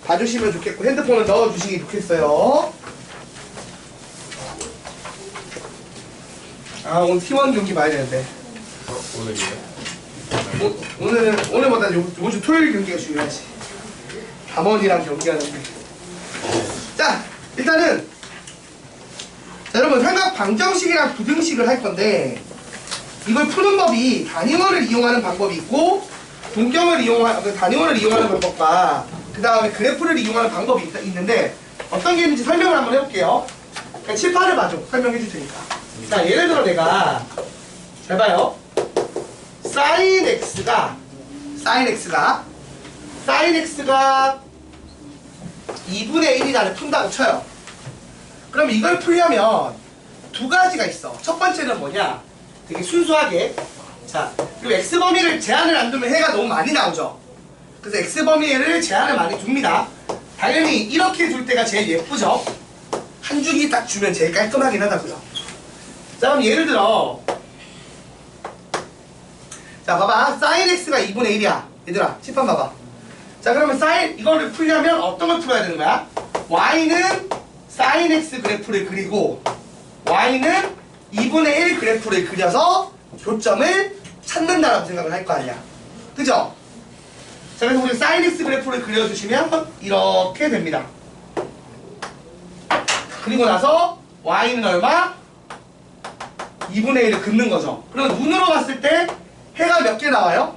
봐주시면 좋겠고 핸드폰을 넣어주시기 좋겠어요. 아 오늘 T1 경기 봐야 되는데. 오늘이요? 오늘보다 요번 주 토요일 경기가 중요하지. 담원이랑 경기하는데. 자 일단은 자, 여러분 삼각 방정식이랑 부등식을 할 건데 이걸 푸는 법이 단위원을 이용하는 방법이 있고 동경을 이용하는 단위원을 이용하는 방법과 그 다음에 그래프를 이용하는 방법이 있는데 어떤 게 있는지 설명을 한번 해볼게요. 그냥 칠판을 봐줘. 설명해 줄 테니까. 자 예를 들어 내가 잘 봐요. sin x가 2분의 1이라를 푼다고 쳐요. 그럼 이걸 풀려면 두 가지가 있어. 첫 번째는 뭐냐? 되게 순수하게 자 그리고 x범위를 제한을 안 두면 해가 너무 많이 나오죠. 그래서 x범위를 제한을 많이 둡니다. 당연히 이렇게 둘 때가 제일 예쁘죠. 한 줄기 딱 주면 제일 깔끔하긴 하다고요. 자 그럼 예를 들어 자 봐봐 sin x가 2분의 1이야 얘들아 칠판 봐봐. 자 그러면 sin 이거를 풀려면 어떤 걸 풀어야 되는 거야? y는 sin x 그래프를 그리고 y는 2분의 1 그래프를 그려서 교점을 찾는다라고 생각을 할 거 아니야. 그죠? 자 그래서 우리 sin x 그래프를 그려주시면 이렇게 됩니다. 그리고 나서 y는 얼마? 2분의 1을 긋는 거죠. 그럼 눈으로 봤을 때 해가 몇 개 나와요?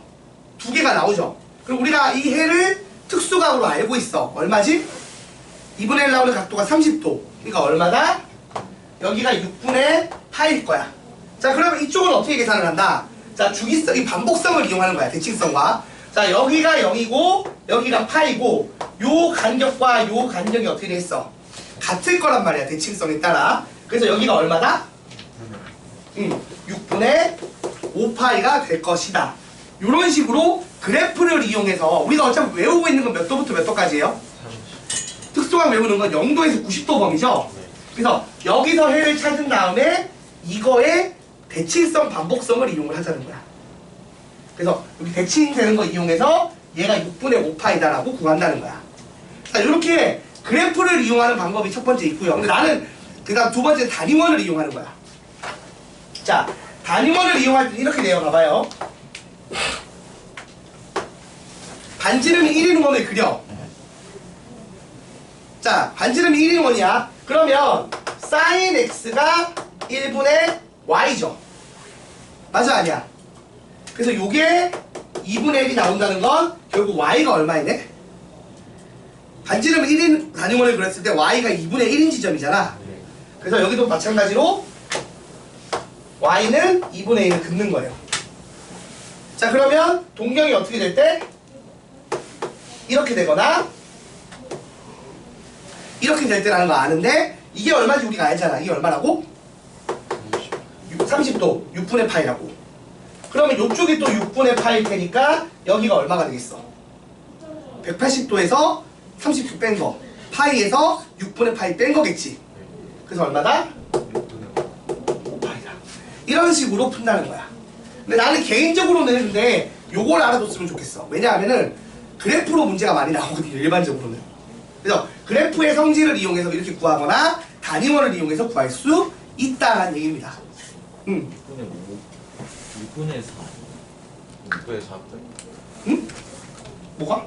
2개가 나오죠. 그럼 우리가 이 해를 특수각으로 알고 있어. 얼마지? 2분의 1 나오는 각도가 30도. 그러니까 얼마다? 여기가 6분의 파일 거야. 자 그러면 이쪽은 어떻게 계산을 한다? 자 주기성, 이 반복성을 이용하는 거야. 대칭성과. 자 여기가 0이고 여기가 파이고 요 간격과 요 간격이 어떻게 돼 있어? 같을 거란 말이야. 대칭성에 따라. 그래서 여기가 얼마다? 6분의 5파이가 될 것이다. 이런 식으로 그래프를 이용해서 우리가 어차피 외우고 있는 건 몇 도부터 몇 도까지예요? 특수각 외우는 건 0도에서 90도 범위죠? 그래서 여기서 해를 찾은 다음에 이거의 대칭성 반복성을 이용을 하자는 거야. 그래서 여기 대칭되는 거 이용해서 얘가 6분의 5파이다라고 구한다는 거야. 자, 이렇게 그래프를 이용하는 방법이 첫 번째 있고요. 근데 나는 그 다음 두 번째 단위원을 이용하는 거야. 자, 단위원을 이용할 때 이렇게 내려가봐요. 반지름이 1인 원을 그려. 자, 반지름이 1인 원이야. 그러면 sin x가 1분의 y죠. 맞아 아니야? 그래서 요게 2분의 1이 나온다는 건 결국 y가 얼마이네? 반지름 1인 단위원을 그렸을 때 y가 2분의 1인 지점이잖아. 그래서 여기도 마찬가지로 y는 2분의 1을 긋는 거예요. 자 그러면 동경이 어떻게 될 때? 이렇게 되거나 이렇게 될 때라는 거 아는데 이게 얼마인지 우리가 알잖아. 이게 얼마라고? 30도 6분의 파이라고. 그러면 이쪽이 또 6분의 파일 테니까 여기가 얼마가 되겠어? 180도에서 30도 뺀 거. 파이에서 6분의 파이 뺀 거겠지. 그래서 얼마다? 5파이다. 이런 식으로 푼다는 거야. 근데 나는 개인적으로는 했는데 요걸 알아뒀으면 좋겠어. 왜냐하면은 그래프로 문제가 많이 나오거든요. 일반적으로는. 그래서 그래프의 성질을 이용해서 이렇게 구하거나 단위원을 이용해서 구할 수 있다는 얘기입니다. 6분의 5, 6분의 4, 6분의 4. 응? 뭐가?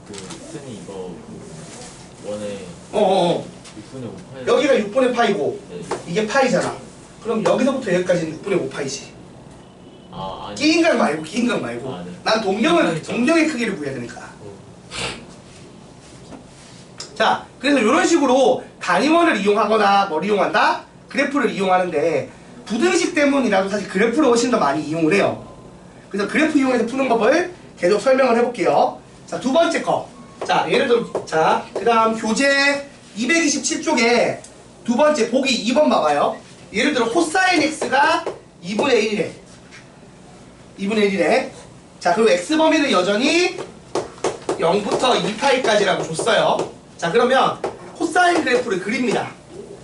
그 쌤이 이거 원에 6분의 5파이. 여기가 6분의 파이고 네. 이게 파이잖아. 그럼 여기서부터 여기까지는 6분의 5파이지. 아, 아니. 끼인각 말고 끼인각 말고. 아, 네. 난 동경의 크기를 구해야 되니까. 자, 그래서 이런 식으로 단위원을 이용하거나 뭘 이용한다? 그래프를 이용하는데 부등식 때문이라도 사실 그래프를 훨씬 더 많이 이용을 해요. 그래서 그래프 이용해서 푸는 법을 계속 설명을 해볼게요. 자, 두 번째 거. 자, 예를 들어, 자, 그 다음 교재 227쪽에 두 번째 보기 2번 봐봐요. 예를 들어 코사인 x가 2분의 1이래. 2분의 1이래. 자, 그리고 x범위는 여전히 0부터 2파이까지라고 줬어요. 자, 그러면 코사인 그래프를 그립니다.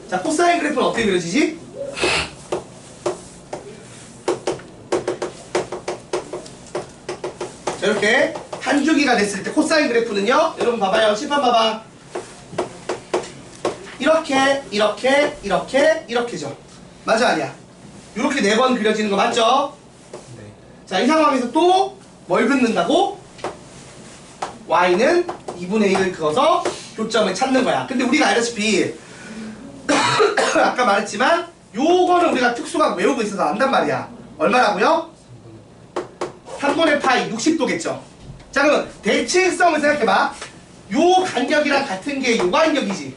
자, 코사인 그래프는 어떻게 그려지지? 자, 이렇게 한 주기가 됐을 때 코사인 그래프는요. 여러분 봐봐요. 칠판 봐봐. 이렇게 이렇게 이렇게 이렇게죠. 맞아 아니야? 이렇게 4번 그려지는 거 맞죠? 네. 자, 이 상황에서 또 뭘 긋는다고? y는 2분의 1을 그어서 교점을 찾는 거야. 근데 우리가 알다시피 아까 말했지만 요거는 우리가 특수각 외우고 있어서 안단 말이야. 얼마라고요? 3분의 파이 60도겠죠. 자, 그럼 대칭성을 생각해봐. 요 간격이랑 같은 게 요 간격이지.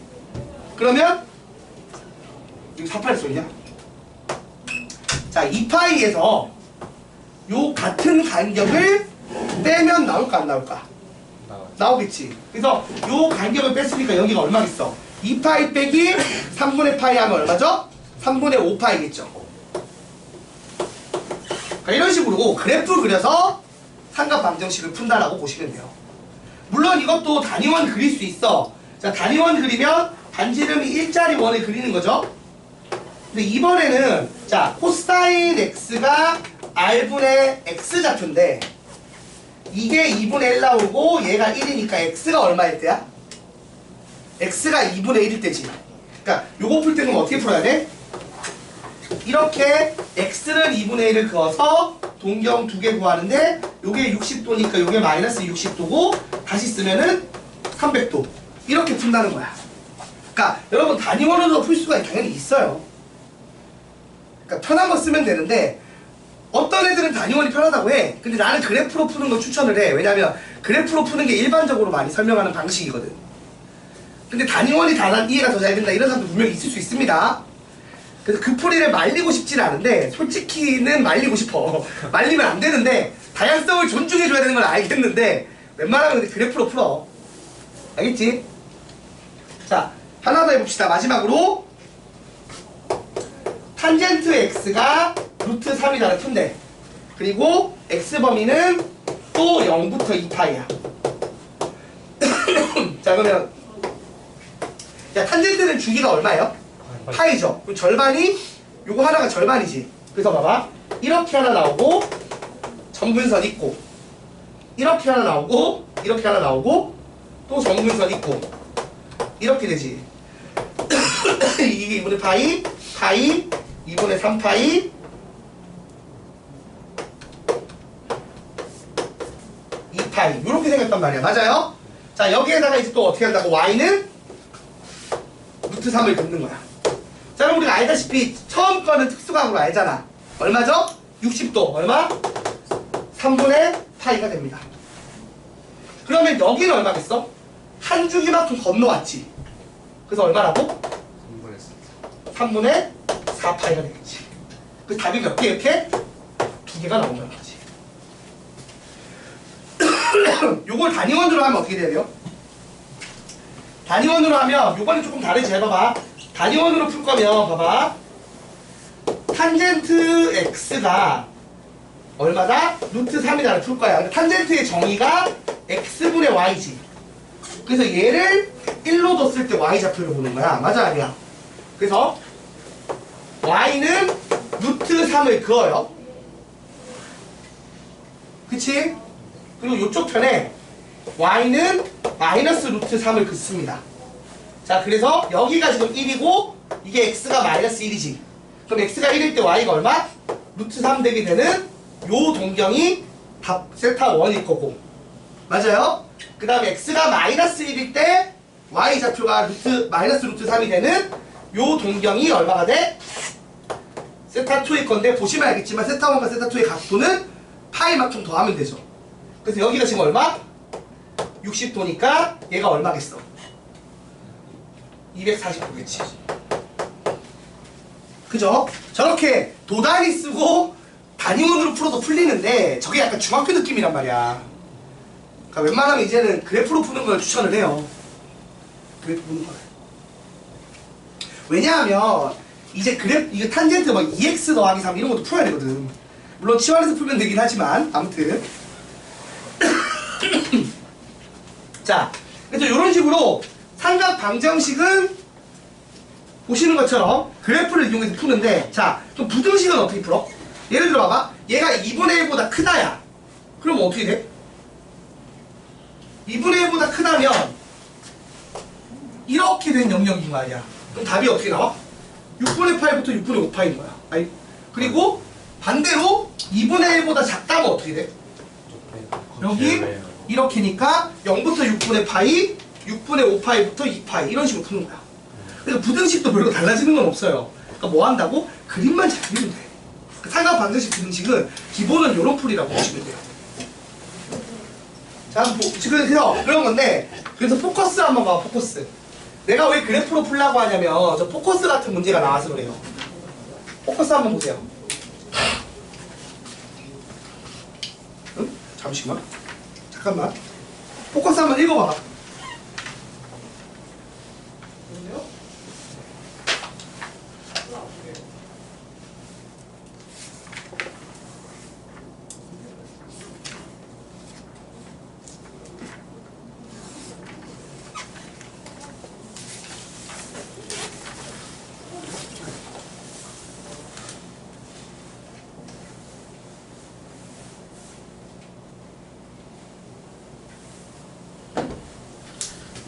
그러면 여기 4파이 써있냐? 자, 2파이에서 요 같은 간격을 빼면 나올까 안 나올까? 나오겠지. 그래서 요 간격을 뺐으니까 여기가 얼마겠어? 2파이 빼기 3분의 파이 하면 얼마죠? 3분의 5파이겠죠. 그러니까 이런 식으로 그래프 그려서 삼각 방정식을 푼다라고 보시면 돼요. 물론 이것도 단위원 그릴 수 있어. 자, 단위원 그리면 반지름이 일자리 원을 그리는 거죠. 근데 이번에는 자, 코사인 x가 r분의 x좌표인데 이게 2분의 1 나오고 얘가 1이니까 x가 얼마일 때야? x가 2분의 1일 때지. 그러니까 요거 풀 때는 어떻게 풀어야 돼? 이렇게 x는 2분의 1을 그어서 동경 2개 구하는데 요게 60도니까 요게 마이너스 60도고 다시 쓰면은 300도 이렇게 푼다는 거야. 그러니까 여러분 단위원으로 풀 수가 당연히 있어요. 그러니까 편한 거 쓰면 되는데 어떤 애들은 단위원이 편하다고 해. 근데 나는 그래프로 푸는 거 추천을 해. 왜냐면 그래프로 푸는 게 일반적으로 많이 설명하는 방식이거든. 근데 단위원이 이해가 더 잘 된다 이런 사람도 분명히 있을 수 있습니다. 그래서 그 풀이를 말리고 싶진 않은데 솔직히는 말리고 싶어. 말리면 안 되는데 다양성을 존중해줘야 되는 건 알겠는데 웬만하면 근데 그래프로 풀어. 알겠지? 자, 하나 더 해봅시다. 마지막으로 탄젠트 x가 루트 3이라는 푼데 그리고 x범위는 또 0부터 2파이야. 자, 그러면 야, 탄젠트는 주기가 얼마예요? 파이죠. 그럼 절반이 요거 하나가 절반이지. 그래서 봐봐. 이렇게 하나 나오고 점근선 있고 이렇게 하나 나오고 이렇게 하나 나오고 또 점근선 있고 이렇게 되지. 이게 2분의 파이 2분의 3파이 2파이 이렇게 생겼단 말이야. 맞아요? 자, 여기에다가 이제 또 어떻게 한다고? y는 루트 3을 긋는 거야. 자, 그럼 우리가 알다시피 처음 거는 특수각으로 알잖아. 얼마죠? 60도 얼마? 3분의 파이가 됩니다. 그러면 여기는 얼마겠어? 한 주기만큼 건너왔지. 그래서 얼마라고? 3분의 4파이가 되겠지. 그 답이 몇 개? 이렇게? 2개가 나오는 거지. 요걸 단위원으로 하면 어떻게 돼요? 단위원으로 하면 요거는 조금 다르지. 해봐봐. 단위원으로 풀 거면 봐봐. 탄젠트 x가 얼마다? 루트 3이다 풀 거야. 근데 탄젠트의 정의가 x분의 y지. 그래서 얘를 1로 뒀을 때 y좌표를 보는 거야. 맞아 아니야? 그래서 y는 루트 3을 그어요. 그치? 그리고 요쪽 편에 y는 마이너스 루트 3을 긋습니다. 자, 그래서 여기가 지금 1이고 이게 x가 마이너스 1이지. 그럼 x가 1일 때 y가 얼마? 루트 3 되게 되는 요 동경이 답 세타 1일 거고. 맞아요? 그 다음에 x가 마이너스 1일 때 y좌표가 마이너스 루트 3이 되는 요 동경이 얼마가 돼? 세타 2일 건데 보시면 알겠지만 세타 1과 세타 2의 각도는 파이만큼 더하면 되죠. 그래서 여기가 지금 얼마? 60도니까 얘가 얼마겠어? 240도겠지. 그죠? 저렇게 도단위 쓰고 단위원으로 풀어도 풀리는데 저게 약간 중학교 느낌이란 말이야. 그러니까 웬만하면 이제는 그래프로 푸는 걸 추천을 해요. 그래프 푸는 걸. 왜냐하면 이제 이거 탄젠트 막 2x 더하기 3 이런 것도 풀어야 되거든. 물론 치환해서 풀면 되긴 하지만 아무튼 자, 그래서 이런 식으로 삼각 방정식은 보시는 것처럼 그래프를 이용해서 푸는데, 자, 그럼 부등식은 어떻게 풀어? 예를 들어 봐봐. 얘가 2분의 1보다 크다야. 그럼 어떻게 돼? 2분의 1보다 크다면 이렇게 된 영역인 거 아니야. 그럼 답이 어떻게 나와? 6분의 8부터 6분의 5파인 거야. 아니, 그리고 반대로 2분의 1보다 작다면 어떻게 돼? 여기 이렇게니까 0부터 6분의 파이, 6분의 5파이부터 2파이 이런 식으로 푸는 거야. 그래서 부등식도 별로 달라지는 건 없어요. 그러니까 뭐 한다고? 그림만 잘 그리면 돼. 삼각 방정식 부등식은 기본은 이런 풀이라고 보시면 돼요. 자, 지금 그래서 그런 건데, 그래서 포커스 한번 봐. 포커스. 내가 왜 그래프로 풀라고 하냐면 저 포커스 같은 문제가 나와서 그래요. 포커스 한번 보세요. 응? 잠시만. 잠깐만. 포커스 한번 읽어봐봐.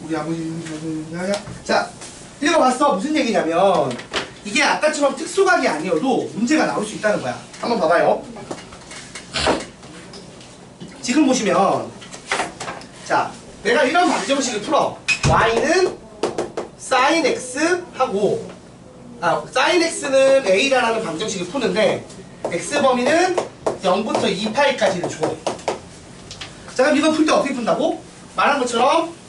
우리 아버지 자, 읽어봤어. 무슨 얘기냐면 이게 아까처럼 특수각이 아니어도 문제가 나올 수 있다는 거야. 한번 봐봐요. 지금 보시면 자, 내가 이런 방정식을 풀어. y는 sin x 하고 sin x는 a라는 방정식을 푸는데 x 범위는 0부터 2파이까지를 줘. 자, 그럼 이거 풀 때 어떻게 푼다고? 말한 것처럼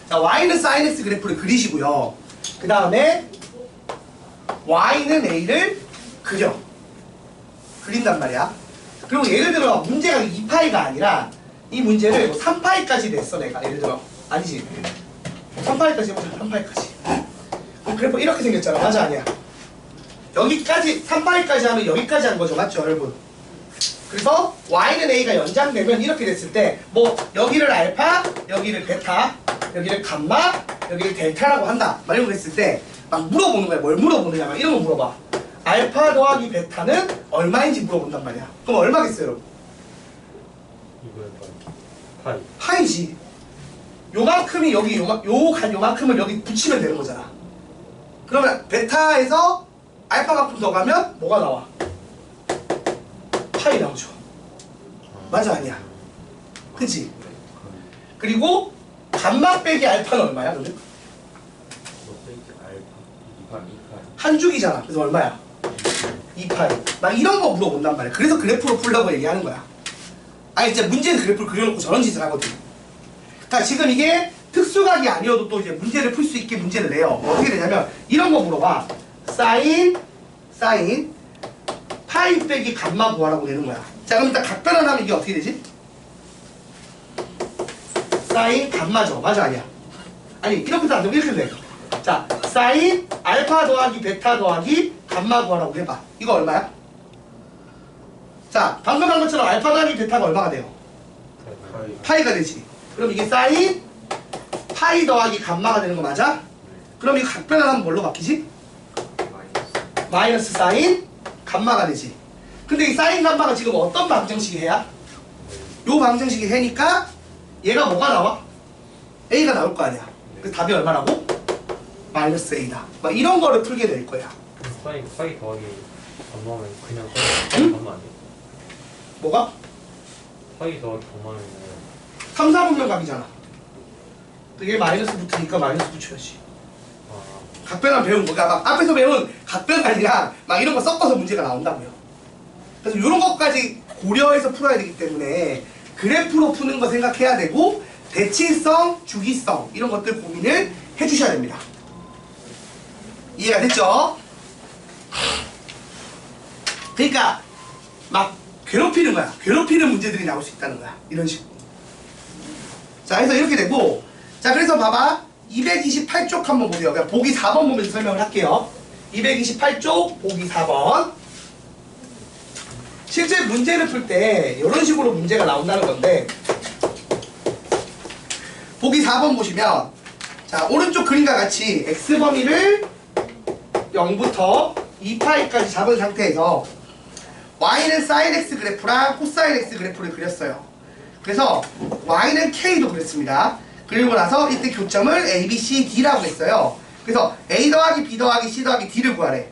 자, y는 sin x 그래프를 그리시고요. 그 다음에 y는 a를 그린단 말이야. 그리고 예를 들어 문제가 2파이가 아니라 이 문제를 뭐 3파이까지 냈어 내가. 예를 들어 아니지 3파이까지 해보자. 3파이까지 그럼 그래프 이렇게 생겼잖아. 맞아 아니야? 여기까지 3파이까지 하면 여기까지 한 거죠. 맞죠 여러분? 그래서 y는 a가 연장되면 이렇게 됐을 때 뭐 여기를 알파, 여기를 베타, 여기를 감마, 여기를 델타라고 한다. 막 이런 거 했을 때 막 물어보는 거야. 뭘 물어보느냐 막 이런 거 물어봐. 알파 더하기 베타는 얼마인지 물어본단 말이야. 그럼 얼마겠어요 여러분? 파이. 파이지. 요만큼이 여기 요만큼을 여기 붙이면 되는 거잖아. 그러면 베타에서 알파만큼 더 가면 뭐가 나와? 파이 나오죠. 맞아 아니야? 그치? 그리고 감마 빼기 알파는 얼마야 그러면? 한 줄이잖아. 그래서 얼마야? 2파이. 막 이런 거 물어본단 말이야. 그래서 그래프로 풀라고 얘기하는 거야. 아니 진짜 문제는 그래프를 그려놓고 저런 짓을 하거든. 그러니까 지금 이게 특수각이 아니어도 또 이제 문제를 풀 수 있게 문제를 내요. 어떻게 되냐면 이런 거 물어봐. 사인 파이 빼기 감마 구하라고 되는 거야. 자, 그럼 일단 각변환하면 이게 어떻게 되지? 사인 감마죠. 맞아 아니야? 아니 이렇게도 안 되고 이렇게도 돼. 자, 사인 알파 더하기 베타 더하기 감마 구하라고 해봐. 이거 얼마야? 자, 방금 한 것처럼 알파 더하기 베타가 얼마가 돼요? 파이가 되지. 그럼 이게 사인 파이 더하기 감마가 되는 거 맞아? 그럼 이거 각변환하면 뭘로 바뀌지? 마이너스 사인 감마가 되지. 근데 이 사인 감마가 지금 어떤 방정식이 해야? 요 방정식이 해니까 얘가 뭐가 나와? A가 나올 거 아니야. 그래서 답이 얼마라고? 마이너스 A다. 막 이런 거를 풀게 될 거야. 파이 더하기 감마면 그냥 응? 감마 아니야? 뭐가? 파이 더하기 감마면 3, 4분면 각이잖아. 그게 마이너스 붙으니까 마이너스 붙여야지. 각변환 배운 거. 그러니까 막 앞에서 배운 각변환이랑 막 이런 거 섞어서 문제가 나온다고요. 그래서 이런 것까지 고려해서 풀어야 되기 때문에 그래프로 푸는 거 생각해야 되고 대칭성, 주기성 이런 것들 고민을 해주셔야 됩니다. 이해가 됐죠? 그러니까 막 괴롭히는 거야. 괴롭히는 문제들이 나올 수 있다는 거야. 이런 식으로. 자, 그래서 이렇게 되고 자, 그래서 봐봐. 228쪽 한번 보세요. 그냥 보기 4번 보면서 설명을 할게요. 228쪽 보기 4번. 실제 문제를 풀 때 이런 식으로 문제가 나온다는 건데 보기 4번 보시면 자, 오른쪽 그림과 같이 x범위를 0부터 2파이까지 잡은 상태에서 y는 sin x 그래프랑 코사인 x 그래프를 그렸어요. 그래서 y는 k도 그렸습니다. 그리고 나서 이때 교점을 a, b, c, d라고 했어요. 그래서 a 더하기 b 더하기 c 더하기 d를 구하래.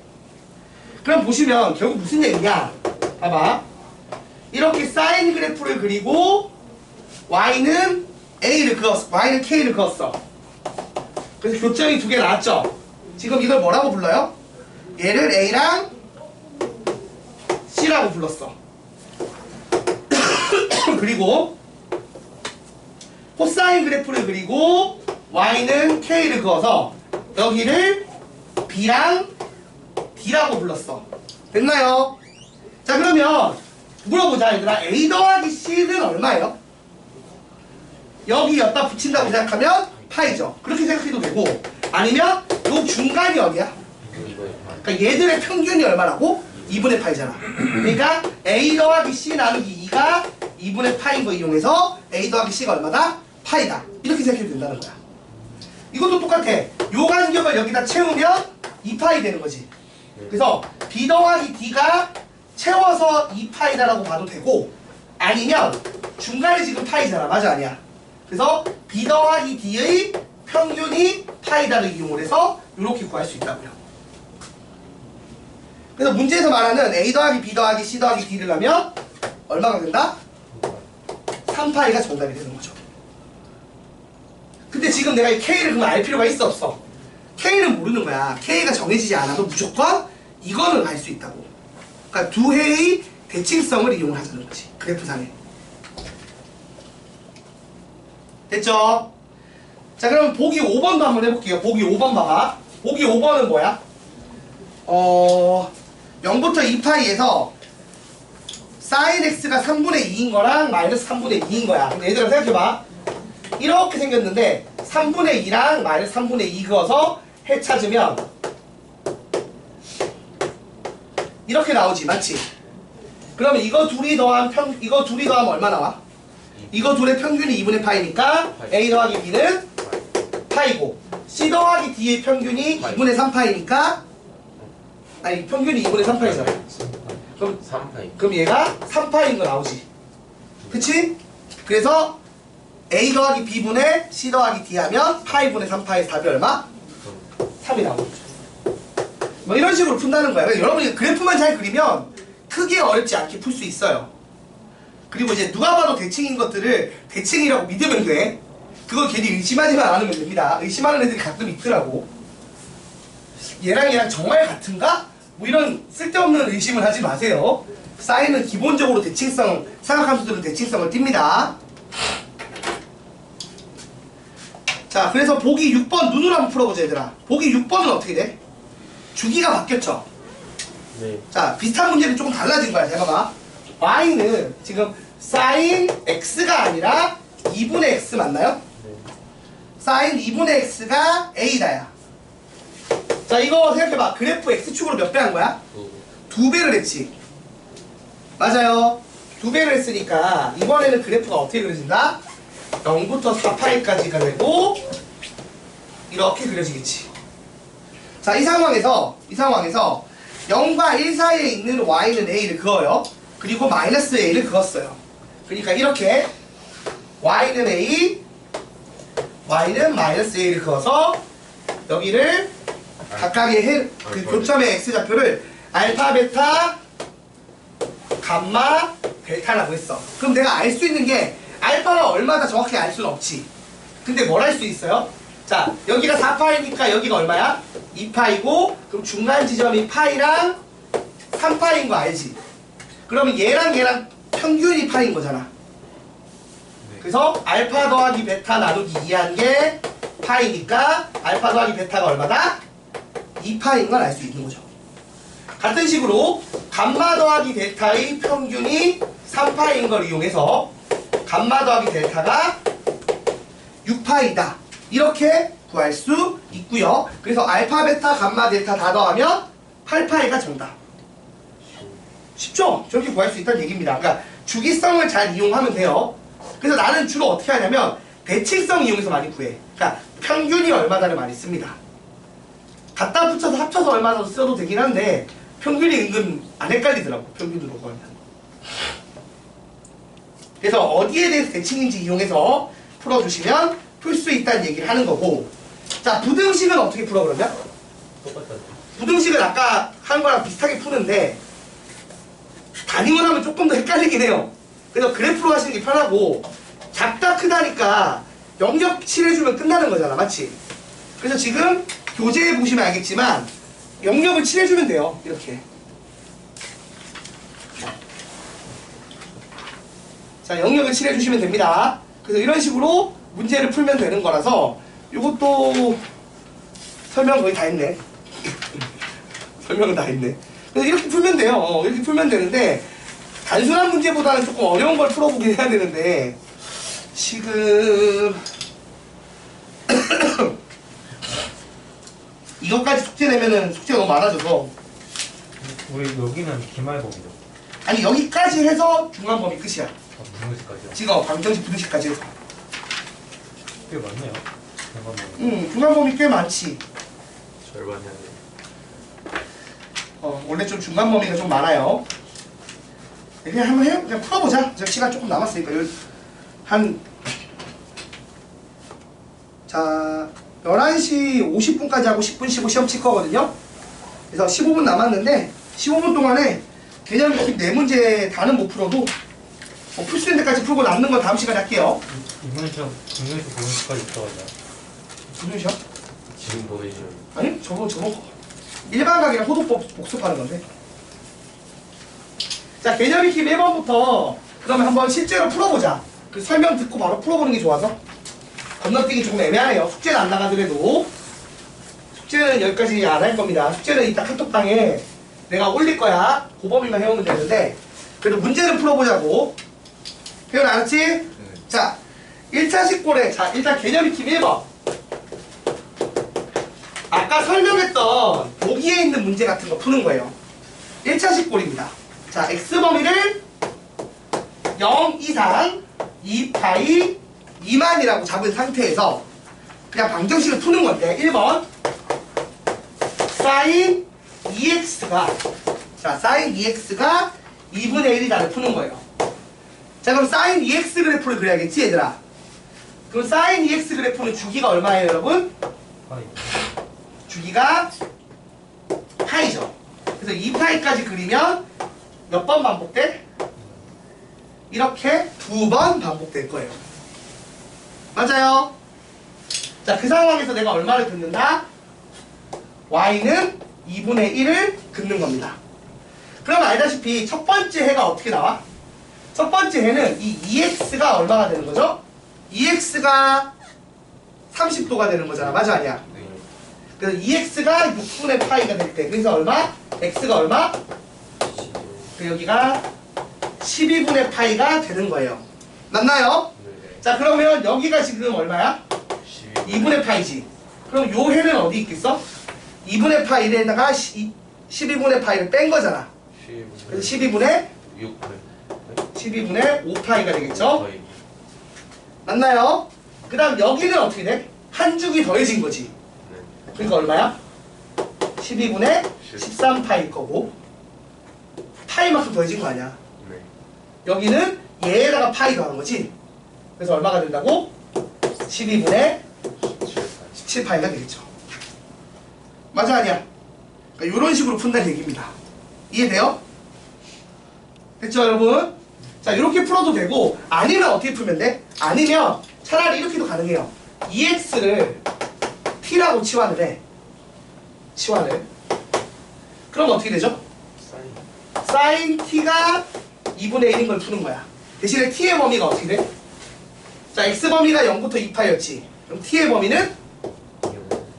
그럼 보시면 결국 무슨 얘기냐? 봐봐. 이렇게 사인 그래프를 그리고 y는 a를 그었어. y는 k를 그었어. 그래서 교점이 두 개 나왔죠? 지금 이걸 뭐라고 불러요? 얘를 a랑 c라고 불렀어. 그리고 코사인 그래프를 그리고 y는 k를 그어서 여기를 b랑 d라고 불렀어. 됐나요? 자, 그러면 물어보자 얘들아. a 더하기 c는 얼마예요? 여기 여기다 붙인다고 생각하면 파이죠. 그렇게 생각해도 되고, 아니면 요 중간이 어디야? 그러니까 얘들의 평균이 얼마라고? 2분의 파이잖아. 그러니까 a 더하기 c 나누기 2가 2분의 파인 거 이용해서 a 더하기 c가 얼마다? 파이다. 이렇게 생각해도 된다는 거야. 이것도 똑같아. 요 간격을 여기다 채우면 2파이 되는 거지. 그래서 b 더하기 d가 채워서 2파이다라고 봐도 되고, 아니면 중간에 지금 파이잖아. 맞아 아니야? 그래서 b 더하기 d의 평균이 파이다를 이용해서 이렇게 구할 수 있다고요. 그래서 문제에서 말하는 a 더하기 b 더하기 c 더하기 d를 하면 얼마가 된다? 3파이가 정답이 되는 거죠. 근데 지금 내가 이 k를 그럼 알 필요가 있어 없어? k는 모르는 거야. k가 정해지지 않아도 무조건 이거는 알 수 있다고. 그러니까 두 해의 대칭성을 이용하자는 거지. 그래프상에. 됐죠? 자, 그럼 보기 5번도 한번 해볼게요. 보기 5번 봐봐. 보기 5번은 뭐야? 0부터 2파이에서 sin x가 3분의 2인 거랑 마이너스 3분의 2인 거야. 근데 얘들아 생각해봐. 이렇게 생겼는데 3분의 2랑 마이너스 3분의 2 그어서 해 찾으면 이렇게 나오지, 맞지? 그러면 이거 둘이 더하면 얼마 나와? 이거 둘의 평균이 2분의 파이니까 a 더하기 b는 파이고, c 더하기 d의 평균이 2분의 3파이니까, 아니 평균이 2분의 3파이잖아. 그럼 3파이. 그럼 얘가 3파인 거 나오지. 그치? 그래서 a 더하기 b분의 c 더하기 d 하면 파이분의 3파의 답이 얼마? 3이 나오죠. 뭐 이런 식으로 푼다는 거야. 그러니까 여러분이 그래프만 잘 그리면 크게 어렵지 않게 풀 수 있어요. 그리고 이제 누가 봐도 대칭인 것들을 대칭이라고 믿으면 돼. 그걸 괜히 의심하지만 않으면 됩니다. 의심하는 애들이 가끔 있더라고. 얘랑 정말 같은가? 뭐 이런 쓸데없는 의심을 하지 마세요. 사인은 기본적으로 대칭성, 삼각함수들은 대칭성을 띱니다. 자, 그래서 보기 6번 눈으로 한번 풀어보자 얘들아. 보기 6번은 어떻게 돼? 주기가 바뀌었죠? 네. 자, 비슷한 문제는 조금 달라진 거야. 잘 봐봐. y는 지금 sin x가 아니라 2분의 x 맞나요? 네. sin 2분의 x가 a다야. 자, 이거 생각해봐. 그래프 x축으로 몇 배 한 거야? 2배를 했지. 맞아요. 2배를 했으니까 이번에는 그래프가 어떻게 그려진다? 0부터 4파이까지가 되고 이렇게 그려지겠지. 자, 이 상황에서 0과 1 사이에 있는 y는 a를 그어요. 그리고 마이너스 a를 그었어요. 그러니까 이렇게 y는 a, y는 마이너스 a를 그어서 여기를 각각의 그 교점의 x좌표를 알파, 베타, 감마, 델타라고 했어. 그럼 내가 알 수 있는 게 알파가 얼마나 정확히 알 수는 없지. 근데 뭘 할 수 있어요? 자, 여기가 4파이니까 여기가 얼마야? 2파이고, 그럼 중간 지점이 파이랑 3파이인 거 알지? 그러면 얘랑 평균이 파이인 거잖아. 그래서 알파 더하기 베타 나누기 2한 게 파이니까 알파 더하기 베타가 얼마다? 2파이인 걸 알 수 있는 거죠. 같은 식으로 감마 더하기 델타의 평균이 3파이인 걸 이용해서 감마 더하기 델타가 6파이다. 이렇게 구할 수 있고요. 그래서 알파, 베타, 감마, 델타 다 더하면 8파이가 정답. 쉽죠? 저렇게 구할 수 있다는 얘기입니다. 그러니까 주기성을 잘 이용하면 돼요. 그래서 나는 주로 어떻게 하냐면 대칭성 이용해서 많이 구해. 그러니까 평균이 얼마다를 많이 씁니다. 갖다 붙여서 합쳐서 얼마나 써도 되긴 한데 평균이 은근 안 헷갈리더라고. 평균으로 구하면. 그래서 어디에 대해서 대칭인지 이용해서 풀어주시면 풀 수 있다는 얘기를 하는 거고. 자, 부등식은 어떻게 풀어 그러면? 똑같다. 부등식은 아까 한 거랑 비슷하게 푸는데 단위원 하면 조금 더 헷갈리긴 해요. 그래서 그래프로 하시는 게 편하고, 작다 크다니까 영역 칠해주면 끝나는 거잖아, 맞지? 그래서 지금 교재에 보시면 알겠지만 영역을 칠해주면 돼요. 이렇게. 자, 영역을 칠해주시면 됩니다. 그래서 이런 식으로 문제를 풀면 되는 거라서 이것도 설명 거의 다 했네. 설명은 다 했네. 그래서 이렇게 풀면 돼요. 이렇게 풀면 되는데 단순한 문제보다는 조금 어려운 걸 풀어보긴 해야 되는데 지금 이것까지 숙제 내면은 숙제가 너무 많아져서, 우리 여기는 기말범위죠. 아니 여기까지 해서 중간 범위 끝이야. 무엇까지요? 지금 방정식 부등식까지 해서. 꽤 많네요. 기말범위. 중간 범위 꽤 많지. 절반이 안 돼. 원래 좀 중간 범위가 좀 많아요. 그냥 한번 해요. 그냥 풀어보자. 지금 시간 조금 남았으니까. 자, 11시 50분까지 하고 10분 쉬고 시험 칠 거거든요. 그래서 15분 남았는데 15분 동안에 개념 익힌 4문제 다는 못 풀어도 풀 수 있는 데까지 풀고 남는 건 다음 시간에 할게요. 이번 시험 중요해서 보험까지 있어가지고. 무슨 시험? 지금 보내주는 아니, 저거 일반 강의랑 호도법 복습하는 건데. 자, 개념 익힘 1번부터 그러면 한번 실제로 풀어보자. 그 설명 듣고 바로 풀어보는 게 좋아서. 건너뛰기 조금 애매하네요. 숙제는 안 나가더라도. 숙제는 여기까지 안 할 겁니다. 숙제는 이따 카톡방에 내가 올릴 거야. 그 범위만 해오면 되는데, 그래도 문제는 풀어보자고. 표현 알았지? 자, 1차 식골에, 자, 일단 개념 익힘 1번. 아까 설명했던 보기에 있는 문제 같은 거 푸는 거예요. 1차 식골입니다. 자, x범위를 0 이상 2파이 미만이라고 잡은 상태에서 그냥 방정식을 푸는 건데, 1번 sin 2x가 sin 2x가 2분의 1이다를 푸는 거예요. 자, 그럼 sin 2x 그래프를 그려야겠지 얘들아. 그럼 sin 2x 그래프는 주기가 얼마예요 여러분? 파이. 주기가 파이죠. 그래서 2파이까지 그리면 몇 번 반복돼? 이렇게 2번 반복될 거예요. 맞아요? 자, 그 상황에서 내가 얼마를 긋는다? y는 2분의 1을 긋는 겁니다. 그럼 알다시피 첫 번째 해가 어떻게 나와? 첫 번째 해는 이 2x가 얼마가 되는 거죠? 2x가 30도가 되는 거잖아. 맞아 아니야? 그래서 2x가 6분의 파이가 될 때, 그래서 얼마? x가 얼마? 여기가 12분의 파이가 되는 거예요. 맞나요? 자, 그러면 여기가 지금 얼마야? 2분의 파이지. 그럼 요 해는 어디 있겠어? 2분의 파이에다가 12분의 파이를 뺀 거잖아. 그래서 12분의 5파이가 되겠죠? 맞나요? 그 다음 여기는 어떻게 돼? 한 주기 더해진 거지. 그러니까 얼마야? 12분의 13파일 거고, 파이만큼 더해진 거 아니야. 여기는 얘에다가 파이 더한 거지. 그래서 얼마가 된다고? 12분의 17파이가 되겠죠. 맞아 아니야? 그러니까 이런 식으로 푼다는 얘기입니다. 이해돼요? 됐죠 여러분? 자, 이렇게 풀어도 되고, 아니면 어떻게 풀면 돼? 아니면 차라리 이렇게도 가능해요. 2x를 t라고 치환을 해. 치환을. 그럼 어떻게 되죠? sin t가 2분의 1인 걸 푸는 거야. 대신에 t의 범위가 어떻게 돼? 자, x 범위가 0부터 2파이였지. 그럼 t의 범위는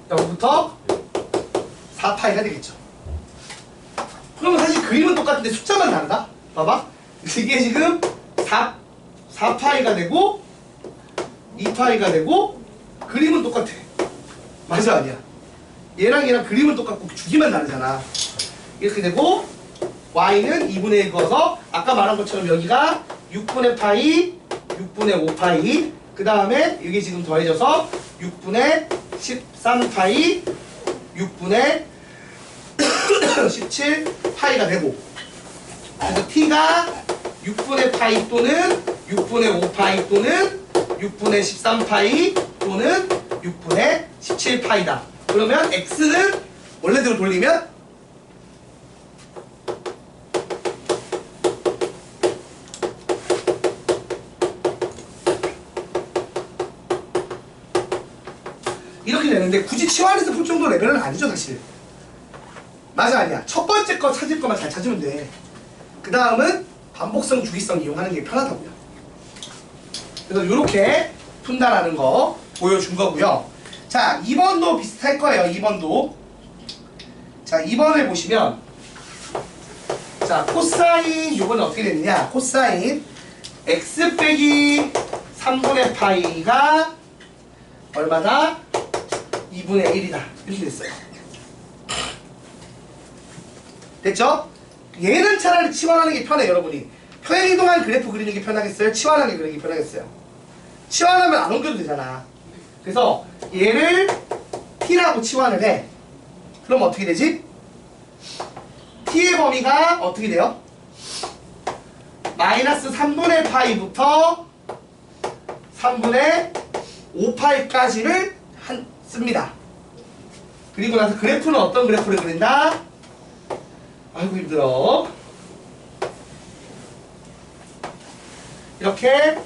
0부터 4파이가 되겠죠. 그러면 사실 그림은 똑같은데 숫자만 다르다? 봐봐. 이게 지금 4파이가 되고 2파이가 되고 그림은 똑같아. 맞아 아니야? 얘랑 얘랑 그림은 똑같고 주기만 다르잖아. 이렇게 되고 y는 2분의 1 그어서 아까 말한 것처럼 여기가 6분의 파이 6분의 5파이 그 다음에 이게 지금 더해져서 6분의 13파이 6분의 17파이가 되고, 그래서 t가 6분의 파이 또는 6분의 5파이 또는 6분의 13파이 또는 6분의 17파이다. 그러면 x는 원래대로 돌리면 이렇게 되는데 굳이 치환해서 풀 정도 레벨은 아니죠 사실. 맞아 아니야. 첫 번째 거 찾을 거만 잘 찾으면 돼. 그 다음은 반복성 주기성 이용하는 게 편하다고요. 그래서 이렇게 푼다라는 거 보여준 거고요. 자 2번도 비슷할 거예요. 2번도 자 2번을 보시면 자 코사인 요거는 어떻게 되느냐. 코사인 x 빼기 3분의 파이가 얼마다? 2분의 1이다. 이렇게 됐어요. 됐죠? 얘는 차라리 치환하는 게 편해 여러분이. 평행이동한 그래프 그리는 게 편하겠어요? 치환하는 게 그리는 게 편하겠어요? 치환하면 안 옮겨도 되잖아. 그래서 얘를 t라고 치환을 해. 그럼 어떻게 되지? t의 범위가 어떻게 돼요? 마이너스 3분의 파이부터 3분의 5파이까지를 씁니다. 그리고 나서 그래프는 어떤 그래프를 그린다? 아이고 힘들어. 이렇게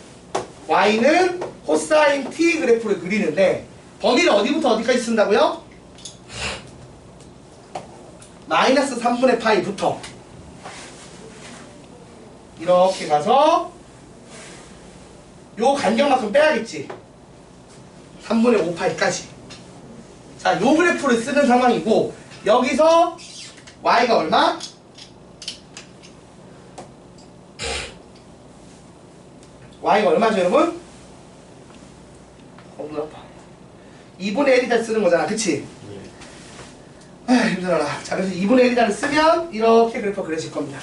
y는 코사인 t 그래프를 그리는데 범위를 어디부터 어디까지 쓴다고요? 마이너스 3분의 파이부터 이렇게 가서 요 간격만큼 빼야겠지. 3분의 5파이까지. 자, 요 그래프를 쓰는 상황이고 여기서 y가 얼마? y가 얼마죠 여러분? 너무 아파. 2분의 1이다 쓰는 거잖아 그치? 아휴 힘들어라. 자 그래서 2분의 1이다를 쓰면 이렇게 그래프 그려질 겁니다.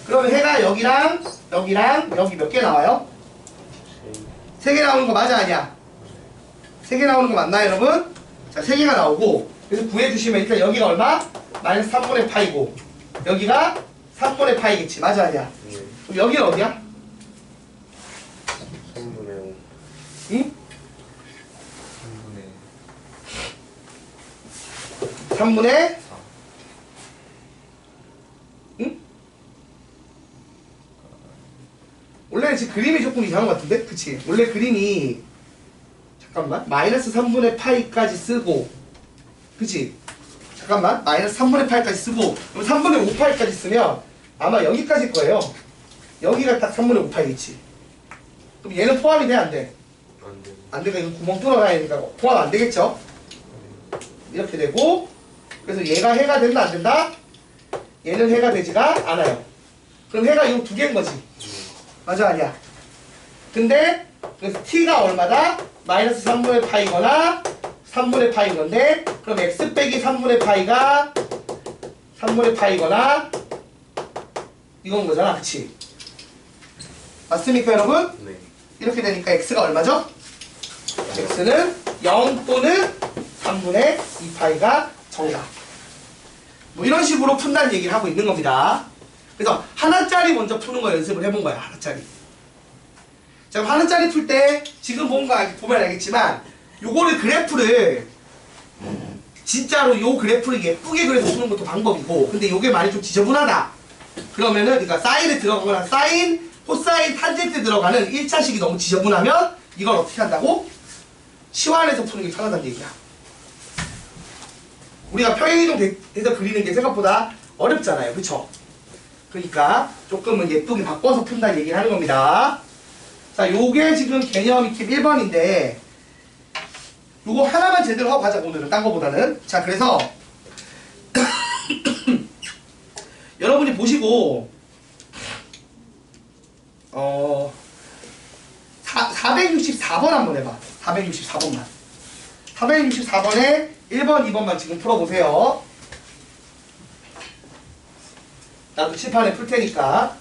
그러면 해가 여기랑 여기랑 여기 몇 개 나와요? 3개 나오는 거 맞아 아니야? 3개 나오는 거 맞나요 여러분? 자 3개가 나오고 그래서 구해주시면 일단 여기가 얼마? 마이너스 3분의 파이고 여기가 3분의 파이겠지 맞아 아니야? 그럼 여기는 어디야? 3분의 5. 응? 3분의 4. 응? 원래 지금 그림이 조금 이상한 것 같은데? 그치? 원래 그림이 잠깐만 마이너스 3분의 파이까지 쓰고 그치? 잠깐만 마이너스 3분의 파이까지 쓰고 그럼 3분의 5파이까지 쓰면 아마 여기까지일 거예요. 여기가 딱 3분의 5파이겠지. 그럼 얘는 포함이 돼? 안 돼? 안 돼. 안 되니까 이거 구멍 뚫어놔야 되니까 포함 안 되겠죠? 이렇게 되고 그래서 얘가 해가 된다 안 된다? 얘는 해가 되지가 않아요. 그럼 해가 이 두 개인 거지. 맞아 아니야? 근데 그래서 t가 얼마다? 마이너스 3분의 파이거나 3분의 파이인 건데 그럼 x 빼기 3분의 파이가 3분의 파이거나 이건 거잖아 그치? 맞습니까 여러분? 네. 이렇게 되니까 x가 얼마죠? x는 0 또는 3분의 2파이가 정답. 뭐 이런 식으로 푼다는 얘기를 하고 있는 겁니다. 그래서 하나짜리 먼저 푸는 거 연습을 해본 거야. 하나짜리. 자, 그럼 하나짜리 풀 때 지금 뭔가 보면 알겠지만 요거를 그래프를 진짜로 요 그래프를 예쁘게 그려서 푸는 것도 방법이고 근데 요게 많이 좀 지저분하다. 그러면은 그러니까 사인에 들어가거나 사인, 코사인, 탄젠트 들어가는 1차식이 너무 지저분하면 이걸 어떻게 한다고? 치환해서 푸는 게 편하다는 얘기야. 우리가 평행이동해서 그리는 게 생각보다 어렵잖아요. 그쵸? 그러니까 조금은 예쁘게 바꿔서 푼다는 얘기를 하는 겁니다. 자, 요게 지금 개념 익힘 1번인데 요거 하나만 제대로 하고 가자 오늘은 딴 거보다는. 자, 그래서 여러분이 보시고 464번 한번 해봐. 464번만. 464번에 1번, 2번만 지금 풀어보세요. 나도 칠판에 풀 테니까.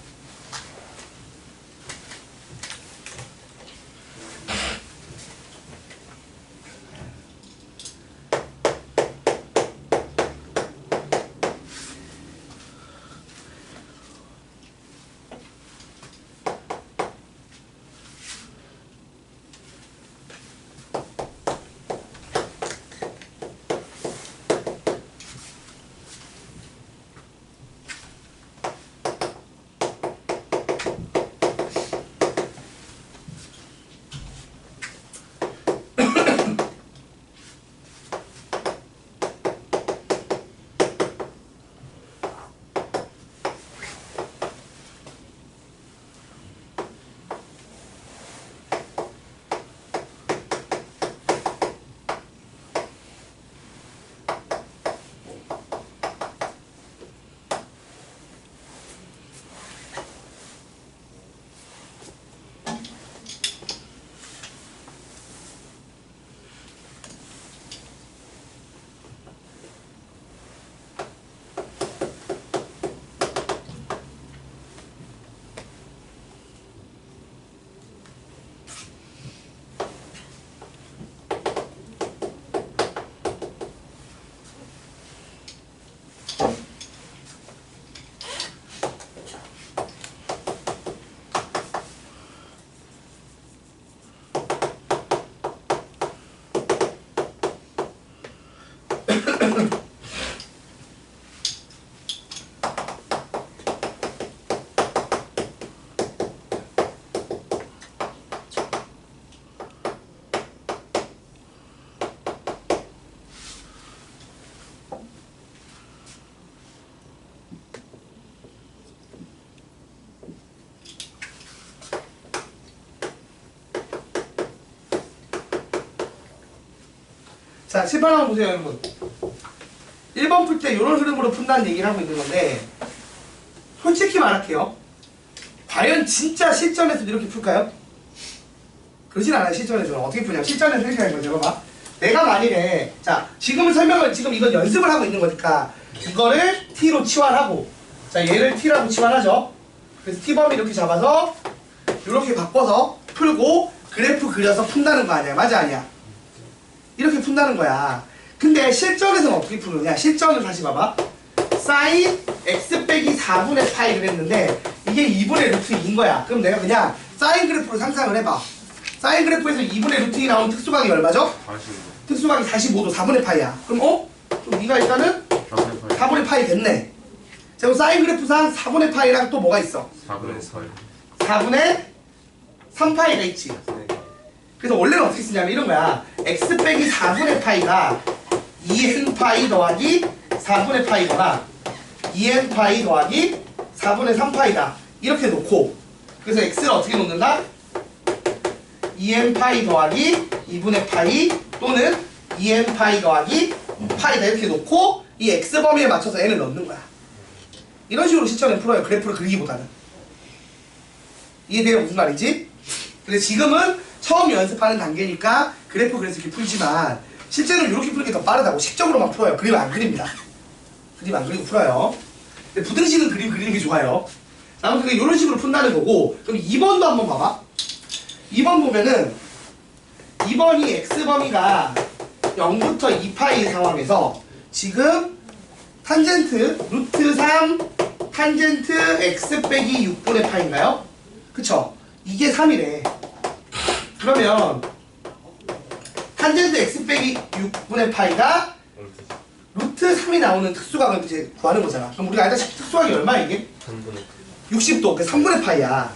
자, 칠판 한번 보세요, 여러분. 1번 풀 때 이런 흐름으로 푼다는 얘기를 하고 있는 건데, 솔직히 말할게요. 과연 진짜 실전에서도 이렇게 풀까요? 그러진 않아요, 실전에서는. 어떻게 푸냐면, 실전에서 이렇게 하는 거죠. 봐봐. 내가 만일에, 자, 지금 이건 연습을 하고 있는 거니까, 이거를 t로 치환하고, 자, 얘를 t라고 치환하죠. 그래서 t범위 이렇게 잡아서, 이렇게 바꿔서 풀고, 그래프 그려서 푼다는 거 아니야? 맞아, 아니야? 이렇게 푼다는 거야. 근데 실전에서는 어떻게 푸느냐? 실전을 다시 봐봐. sin x 빼기 4분의 파이 그랬는데 이게 2분의 루트 2인 거야. 그럼 내가 그냥 사인 그래프로 상상을 해봐. 사인 그래프에서 2분의 루트 2 나오는 특수각이 얼마죠? 45. 특수각이 45도 4분의 파이야. 그럼 그럼 네가 일단은 4분의 파이 됐네. 자, 그럼 사인 그래프상 4분의 파이랑 또 뭐가 있어? 4분의 4. 4분의 3파이가 있지. 네. 그래서 원래는 어떻게 쓰냐면 이런 거야. x 빼기 4분의 파이가 2n 파이 더하기 4분의 파이거나 2n 파이 더하기 4분의 3파이다. 이렇게 놓고 그래서 x를 어떻게 놓는다? 2n 파이 더하기 2분의 파이 또는 2n 파이 더하기 파이다. 이렇게 놓고 이 x 범위에 맞춰서 n을 넣는 거야. 이런 식으로 실전에 풀어요. 그래프를 그리기보다는. 이해돼요? 무슨 말인지? 근데 지금은 처음 연습하는 단계니까 그래프 그래서 이렇게 풀지만 실제로 이렇게 푸는 게 더 빠르다고. 식적으로만 풀어요. 그림 안 그립니다. 그림 안 그리고 풀어요. 근데 부등식은 그림 그리는 게 좋아요. 아무튼 이런 식으로 푼다는 거고. 그럼 2번도 한번 봐봐. 2번 보면은 2번이 x범위가 0부터 2파이 상황에서 지금 탄젠트 루트 3 탄젠트 x 빼기 6분의 파인가요? 그쵸? 이게 3이래. 그러면 탄젠트 x 빼기 6분의 파이가 루트 3이 나오는 특수각을 이제 구하는 거잖아. 그럼 우리가 알다시피 특수각이 얼마야 이게? 3분의 60도, 그 3분의 파이야.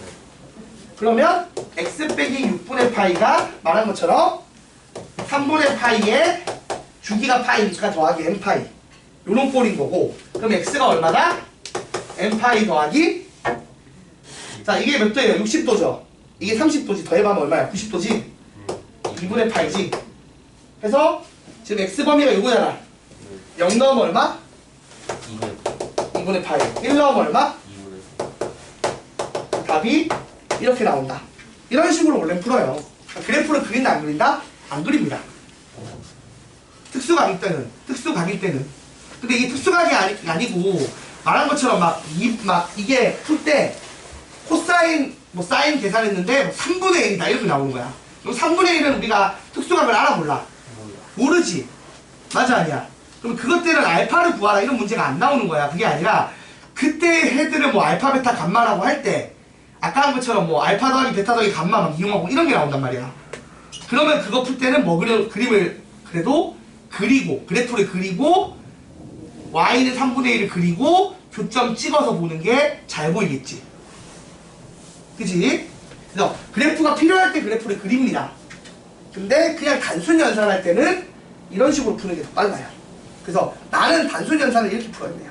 그러면 x 빼기 6분의 파이가 말한 것처럼 3분의 파이에 주기가 파이니까 더하기 n 파이. 요런 꼴인 거고. 그럼 x가 얼마다? n 파이 더하기. 자, 이게 몇 도예요? 60도죠. 이게 30도지. 더해보면 얼마야? 90도지. 2분의 파이지. 그래서 지금 x 범위가 요거잖아. 0 넣으면 얼마? 2분의 파이. 1 넣으면 얼마? 2분의 답이 이렇게 나온다. 이런 식으로 원래 풀어요. 그래프를 그린다 안 그린다? 안 그립니다. 특수각일 때는. 근데 이게 특수각이 아니고 말한 것처럼 막 이게 풀 때 코사인 사인 계산했는데 3분의 1이다 이렇게 나오는 거야. 그럼 3분의 1은 우리가 특수각을 알아 몰라? 모르지. 맞아 아니야? 그럼 그것 때는 알파를 구하라 이런 문제가 안 나오는 거야. 그게 아니라 그때 헤드를 알파 베타 감마라고 할 때 아까 한 것처럼 알파 더하기 베타 더하기 감마 막 이용하고 이런 게 나온단 말이야. 그러면 그거 풀 때는 그림을 그래도 그리고 그래프를 그리고 y는 3분의 1을 그리고 교점 찍어서 보는 게 잘 보이겠지. 그치? 그래서 그래프가 필요할 때 그래프를 그립니다. 근데 그냥 단순 연산할 때는 이런 식으로 푸는 게 더 빨라요. 그래서 나는 단순 연산을 이렇게 풀어야 돼요.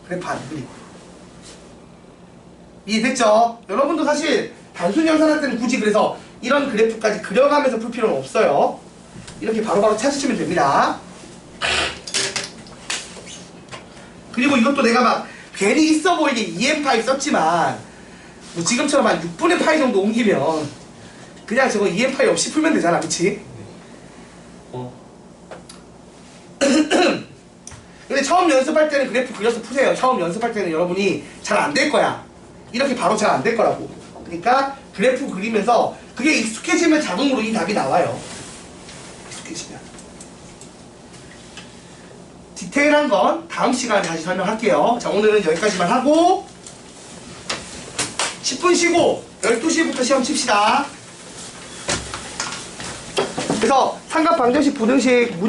그래프 안 그리고. 이해됐죠? 여러분도 사실 단순 연산할 때는 굳이 그래서 이런 그래프까지 그려가면서 풀 필요는 없어요. 이렇게 바로바로 찾으시면 됩니다. 그리고 이것도 내가 막 괜히 있어 보이게 2n 파이 썼지만 뭐 지금처럼 한 6분의 파이 정도 옮기면 그냥 저거 2n 파이 없이 풀면 되잖아. 그치? 근데 처음 연습할 때는 그래프 그려서 푸세요. 처음 연습할 때는 여러분이 잘 안 될 거야. 이렇게 바로 잘 안 될 거라고. 그러니까 그래프 그리면서 그게 익숙해지면 자동으로 이 답이 나와요. 익숙해지면. 디테일한 건 다음 시간에 다시 설명할게요. 자, 오늘은 여기까지만 하고 10분 쉬고 12시부터 시험 칩시다. 그래서 삼각 방정식 부등식